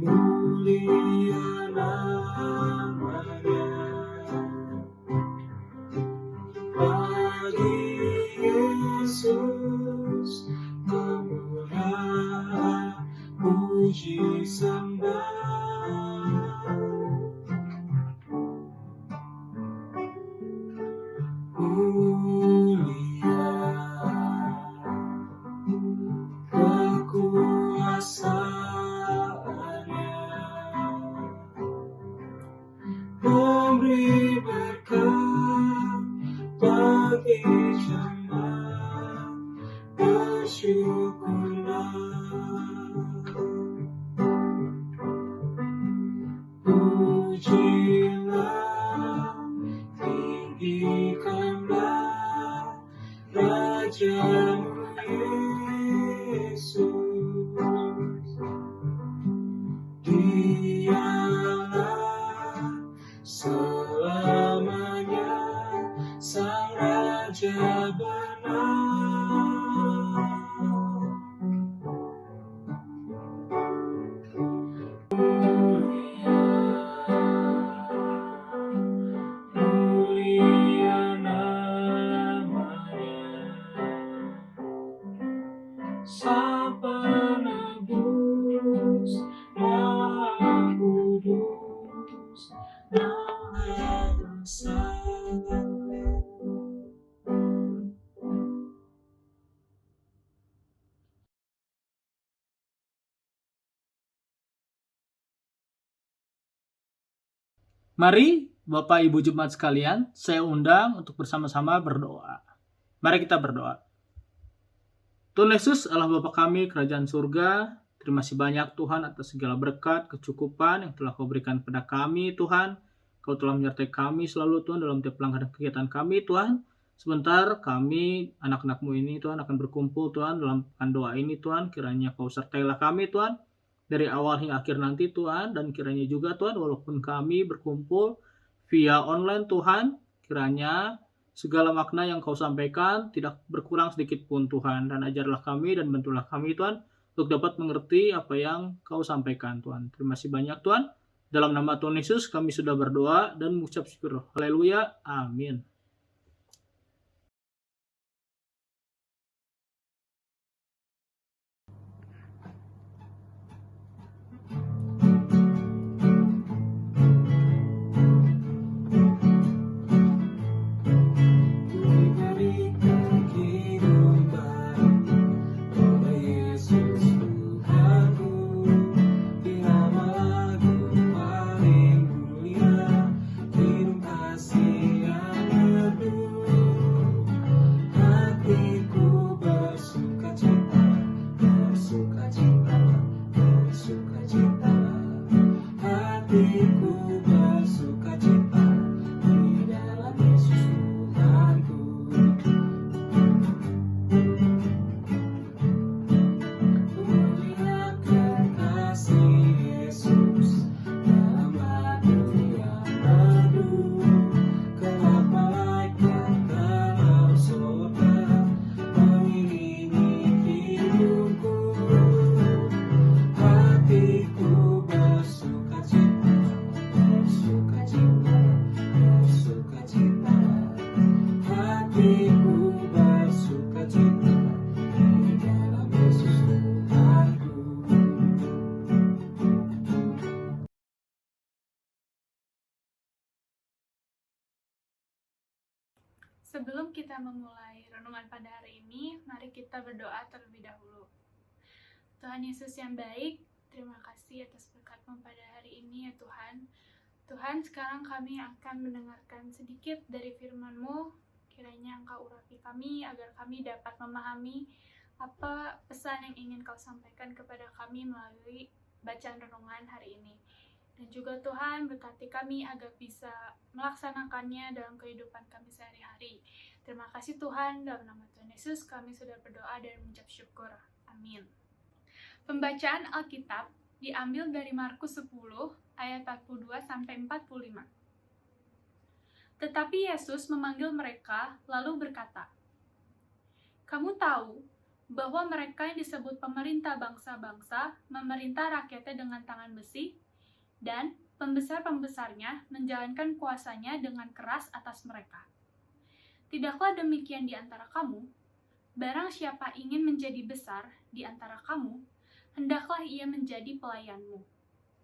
Mulia namanya, bagi Yesus kemuliaan puji sembah. Mulia kekuasaannya, memberi berkat bagi jemaat, bersyukurlah. Pujilah, tinggikanlah Rajamu Yesus. Dialah selamanya Sang Raja benar. Mulia namanya, Sang Penebus, Maha Kudus, Maha Besar. Mari Bapak Ibu Jemaat sekalian, saya undang untuk bersama-sama berdoa. Mari kita berdoa. Tuhan Yesus, Allah Bapa kami, Kerajaan Surga, terima kasih banyak Tuhan atas segala berkat, kecukupan yang telah Kau berikan kepada kami Tuhan. Kau telah menyertai kami selalu Tuhan dalam tiap langkah dan kegiatan kami Tuhan. Sebentar kami, anak-anak-Mu ini Tuhan akan berkumpul Tuhan dalam doa ini Tuhan. Kiranya Kau sertailah kami Tuhan, dari awal hingga akhir nanti Tuhan, dan kiranya juga Tuhan walaupun kami berkumpul via online Tuhan, kiranya segala makna yang Kau sampaikan tidak berkurang sedikit pun Tuhan, dan ajarlah kami dan bantulah kami Tuhan untuk dapat mengerti apa yang Kau sampaikan Tuhan. Terima kasih banyak Tuhan, dalam nama Tuhan Yesus kami sudah berdoa dan mengucap syukur. Haleluya, amin. Kasih yang Sebelum kita memulai renungan pada hari ini, mari kita berdoa terlebih dahulu. Tuhan Yesus yang baik, terima kasih atas berkat-Mu pada hari ini ya Tuhan. Tuhan, sekarang kami akan mendengarkan sedikit dari firman-Mu. Kiranya Engkau urapi kami agar kami dapat memahami apa pesan yang ingin Kau sampaikan kepada kami melalui bacaan renungan hari ini. Dan juga Tuhan berkati kami agar bisa melaksanakannya dalam kehidupan kami sehari-hari. Terima kasih Tuhan, dalam nama Tuhan Yesus kami sudah berdoa dan mengucap syukur. Amin. Pembacaan Alkitab diambil dari Markus 10 ayat 42 sampai 45. Tetapi Yesus memanggil mereka lalu berkata, "Kamu tahu bahwa mereka yang disebut pemerintah bangsa-bangsa memerintah rakyatnya dengan tangan besi, dan pembesar-pembesarnya menjalankan kuasanya dengan keras atas mereka. Tidaklah demikian di antara kamu. Barang siapa ingin menjadi besar di antara kamu, hendaklah ia menjadi pelayanmu.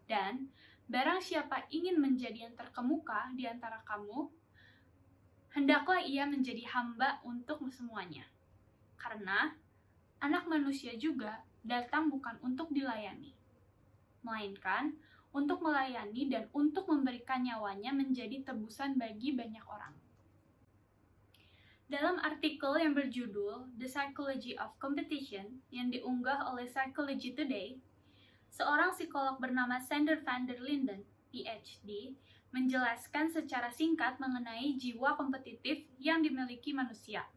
Dan barang siapa ingin menjadi yang terkemuka di antara kamu, hendaklah ia menjadi hamba untuk semuanya. Karena Anak Manusia juga datang bukan untuk dilayani, melainkan untuk melayani dan untuk memberikan nyawanya menjadi tebusan bagi banyak orang." Dalam artikel yang berjudul The Psychology of Competition yang diunggah oleh Psychology Today, seorang psikolog bernama Sander van der Linden, PhD, menjelaskan secara singkat mengenai jiwa kompetitif yang dimiliki manusia.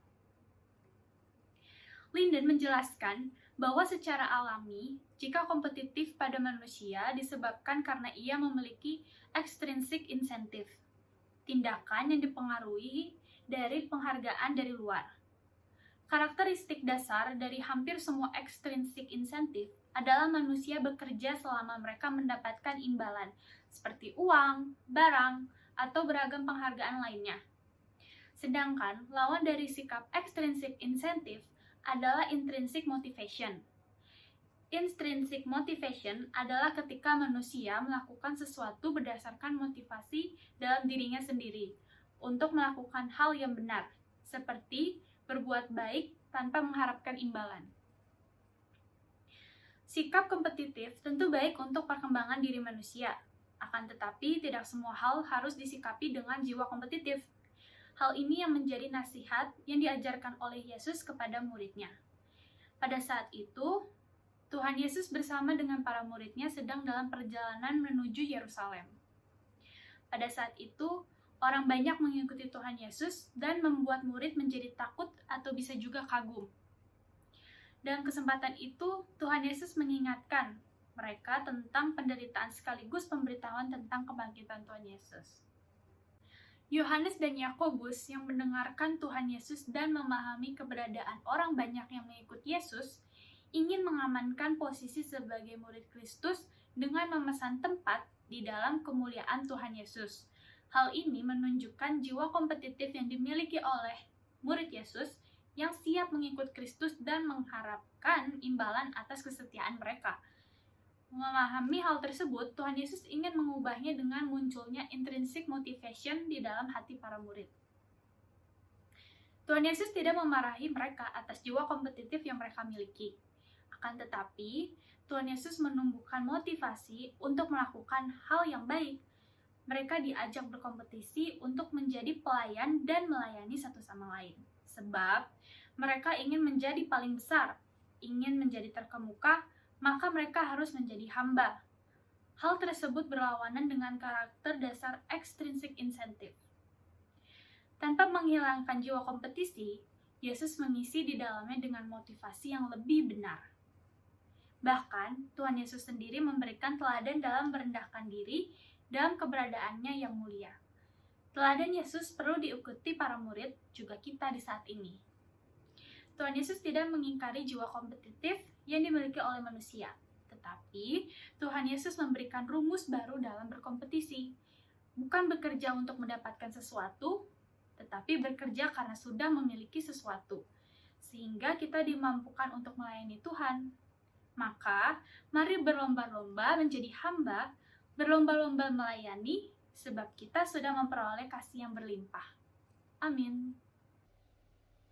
Linden menjelaskan bahwa secara alami, jika kompetitif pada manusia disebabkan karena ia memiliki extrinsic incentive, tindakan yang dipengaruhi dari penghargaan dari luar. Karakteristik dasar dari hampir semua extrinsic incentive adalah manusia bekerja selama mereka mendapatkan imbalan, seperti uang, barang, atau beragam penghargaan lainnya. Sedangkan lawan dari sikap extrinsic incentive adalah intrinsic motivation. Intrinsic motivation adalah ketika manusia melakukan sesuatu berdasarkan motivasi dalam dirinya sendiri untuk melakukan hal yang benar, seperti berbuat baik tanpa mengharapkan imbalan. Sikap kompetitif tentu baik untuk perkembangan diri manusia, akan tetapi tidak semua hal harus disikapi dengan jiwa kompetitif. Hal ini yang menjadi nasihat yang diajarkan oleh Yesus kepada muridnya. Pada saat itu, Tuhan Yesus bersama dengan para muridnya sedang dalam perjalanan menuju Yerusalem. Pada saat itu, orang banyak mengikuti Tuhan Yesus dan membuat murid menjadi takut atau bisa juga kagum. Dalam kesempatan itu, Tuhan Yesus mengingatkan mereka tentang penderitaan sekaligus pemberitahuan tentang kebangkitan Tuhan Yesus. Yohanes dan Yakobus yang mendengarkan Tuhan Yesus dan memahami keberadaan orang banyak yang mengikut Yesus, ingin mengamankan posisi sebagai murid Kristus dengan memesan tempat di dalam kemuliaan Tuhan Yesus. Hal ini menunjukkan jiwa kompetitif yang dimiliki oleh murid Yesus yang siap mengikut Kristus dan mengharapkan imbalan atas kesetiaan mereka. Memahami hal tersebut, Tuhan Yesus ingin mengubahnya dengan munculnya intrinsic motivation di dalam hati para murid. Tuhan Yesus tidak memarahi mereka atas jiwa kompetitif yang mereka miliki. Akan tetapi, Tuhan Yesus menumbuhkan motivasi untuk melakukan hal yang baik. Mereka diajak berkompetisi untuk menjadi pelayan dan melayani satu sama lain. Sebab mereka ingin menjadi paling besar, ingin menjadi terkemuka, maka mereka harus menjadi hamba. Hal tersebut berlawanan dengan karakter dasar extrinsic incentive. Tanpa menghilangkan jiwa kompetisi, Yesus mengisi di dalamnya dengan motivasi yang lebih benar. Bahkan, Tuhan Yesus sendiri memberikan teladan dalam merendahkan diri dalam keberadaannya yang mulia. Teladan Yesus perlu diikuti para murid, juga kita di saat ini. Tuhan Yesus tidak mengingkari jiwa kompetitif yang dimiliki oleh manusia, tetapi Tuhan Yesus memberikan rumus baru dalam berkompetisi. Bukan bekerja untuk mendapatkan sesuatu, tetapi bekerja karena sudah memiliki sesuatu, sehingga kita dimampukan untuk melayani Tuhan. Maka, mari berlomba-lomba menjadi hamba, berlomba-lomba melayani, sebab kita sudah memperoleh kasih yang berlimpah. Amin.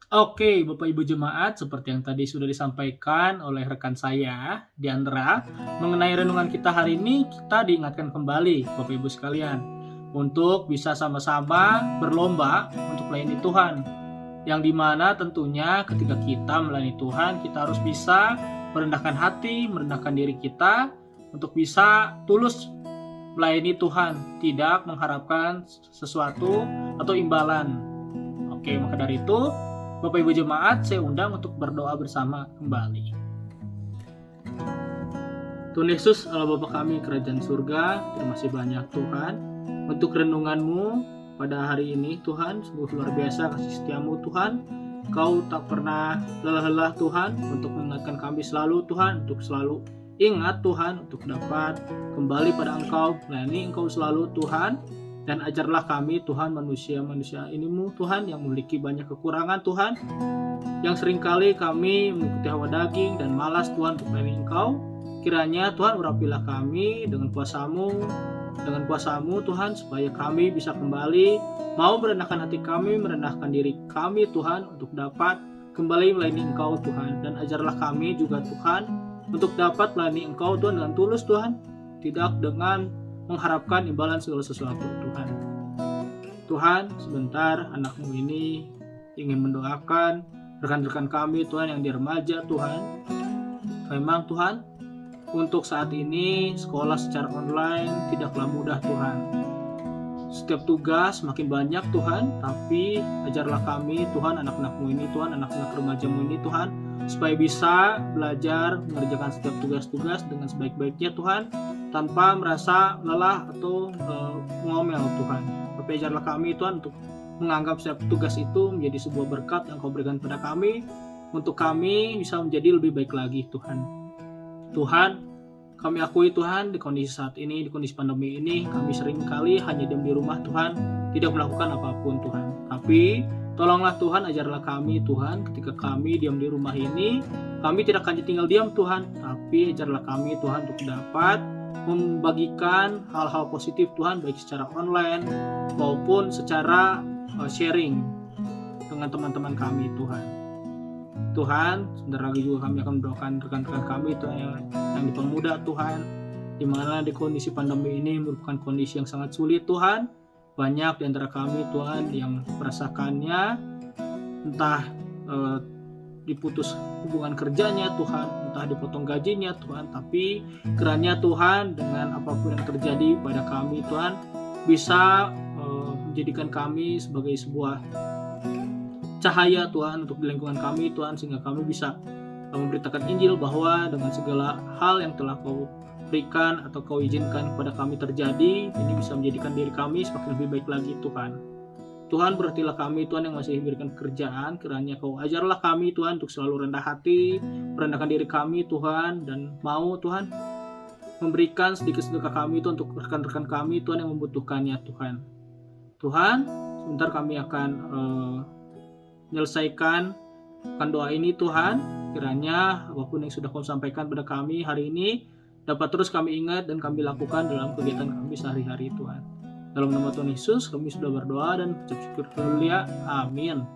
Oke, Bapak Ibu Jemaat, seperti yang tadi sudah disampaikan oleh rekan saya, Diandra, mengenai renungan kita hari ini, kita diingatkan kembali, Bapak Ibu sekalian, untuk bisa sama-sama berlomba untuk melayani Tuhan. Yang dimana tentunya ketika kita melayani Tuhan, kita harus bisa merendahkan hati, merendahkan diri kita, untuk bisa tulus melayani Tuhan, tidak mengharapkan sesuatu atau imbalan. Oke, maka dari itu, Bapak Ibu Jemaat, saya undang untuk berdoa bersama kembali. Tuhan Yesus, Allah Bapa kami kerajaan surga, terima kasih banyak Tuhan untuk renungan-Mu pada hari ini Tuhan. Sungguh luar biasa kasih setiamu Tuhan. Kau tak pernah lelah-lelah Tuhan untuk mengingatkan kami selalu Tuhan, untuk selalu ingat Tuhan, untuk dapat kembali pada Engkau, melayani Engkau selalu Tuhan. Dan ajarlah kami Tuhan, manusia-manusia ini-Mu Tuhan yang memiliki banyak kekurangan Tuhan, yang seringkali kami mengikuti hawa daging dan malas Tuhan untuk melayani Engkau. Kiranya Tuhan urapilah kami dengan kuasa-Mu Tuhan, supaya kami bisa kembali mau merendahkan hati kami, merendahkan diri kami Tuhan, untuk dapat kembali melayani Engkau Tuhan. Dan ajarlah kami juga Tuhan untuk dapat melayani Engkau Tuhan dengan tulus Tuhan, tidak dengan mengharapkan imbalan segala sesuatu Tuhan. Tuhan, sebentar anak-Mu ini ingin mendoakan rekan-rekan kami Tuhan yang di remaja Tuhan. Memang Tuhan, untuk saat ini sekolah secara online tidaklah mudah Tuhan. Setiap tugas makin banyak Tuhan, tapi ajarlah kami Tuhan, anak-anak-Mu ini Tuhan, anak-anak remaja-Mu ini Tuhan, supaya bisa belajar mengerjakan setiap tugas-tugas dengan sebaik-baiknya Tuhan, tanpa merasa lelah atau ngomel Tuhan. Tapi ajarlah kami Tuhan untuk menganggap setiap tugas itu menjadi sebuah berkat yang Kau berikan pada kami, untuk kami bisa menjadi lebih baik lagi Tuhan. Tuhan, kami akui Tuhan, di kondisi saat ini, di kondisi pandemi ini, kami sering kali hanya diam di rumah Tuhan, tidak melakukan apapun Tuhan. Tapi tolonglah Tuhan, ajarlah kami Tuhan, ketika kami diam di rumah ini, kami tidak hanya tinggal diam Tuhan, tapi ajarlah kami Tuhan untuk dapat membagikan hal-hal positif Tuhan, baik secara online maupun secara sharing dengan teman-teman kami Tuhan. Tuhan, sebentar lagi juga kami akan mendoakan rekan-rekan kami Tuhan yang di Pemuda Tuhan, di mana di kondisi pandemi ini merupakan kondisi yang sangat sulit Tuhan. Banyak di antara kami Tuhan yang merasakannya, entah diputus hubungan kerjanya Tuhan, entah dipotong gajinya Tuhan, tapi kiranya Tuhan dengan apapun yang terjadi pada kami Tuhan, bisa menjadikan kami sebagai sebuah cahaya Tuhan untuk di lingkungan kami Tuhan, sehingga kami bisa memberitakan Injil bahwa dengan segala hal yang telah Kau berikan atau Kau izinkan kepada kami terjadi, ini bisa menjadikan diri kami semakin lebih baik lagi Tuhan. Tuhan, berartilah kami Tuhan yang masih diberikan pekerjaan, kiranya Kau ajarlah kami Tuhan untuk selalu rendah hati, merendahkan diri kami Tuhan, dan mau Tuhan memberikan sedikit sedekah kami Tuhan untuk rekan-rekan kami Tuhan yang membutuhkannya Tuhan. Tuhan, sebentar kami akan menyelesaikan doa ini Tuhan. Kiranya apapun yang sudah Kau sampaikan pada kami hari ini dapat terus kami ingat dan kami lakukan dalam kegiatan kami sehari-hari Tuhan. Dalam nama Tuhan Yesus kami sudah berdoa dan ucap syukur haleluya. Amin.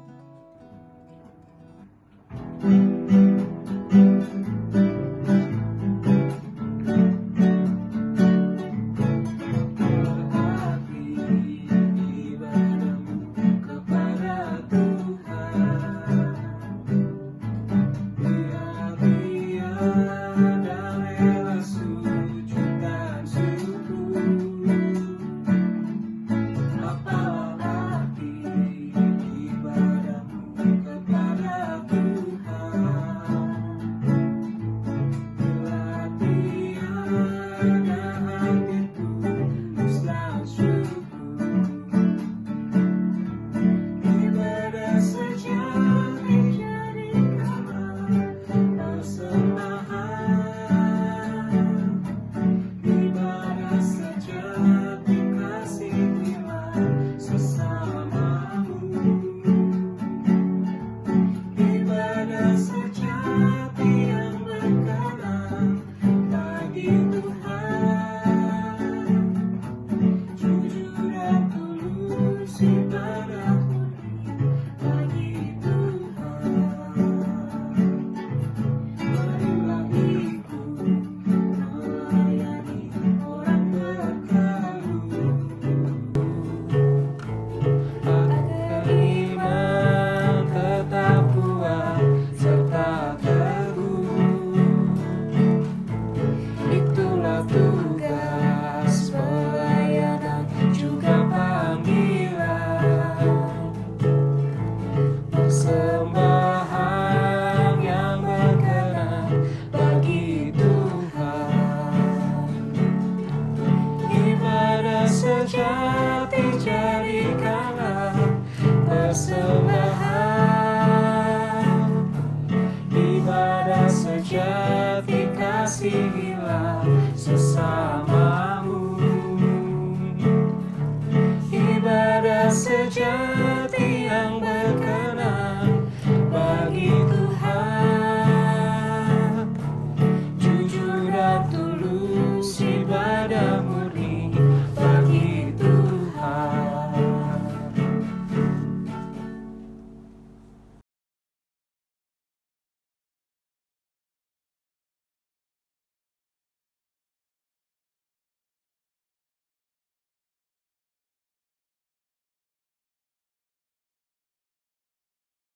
sejati jadikanlah persembahan, ibadah sejati kasih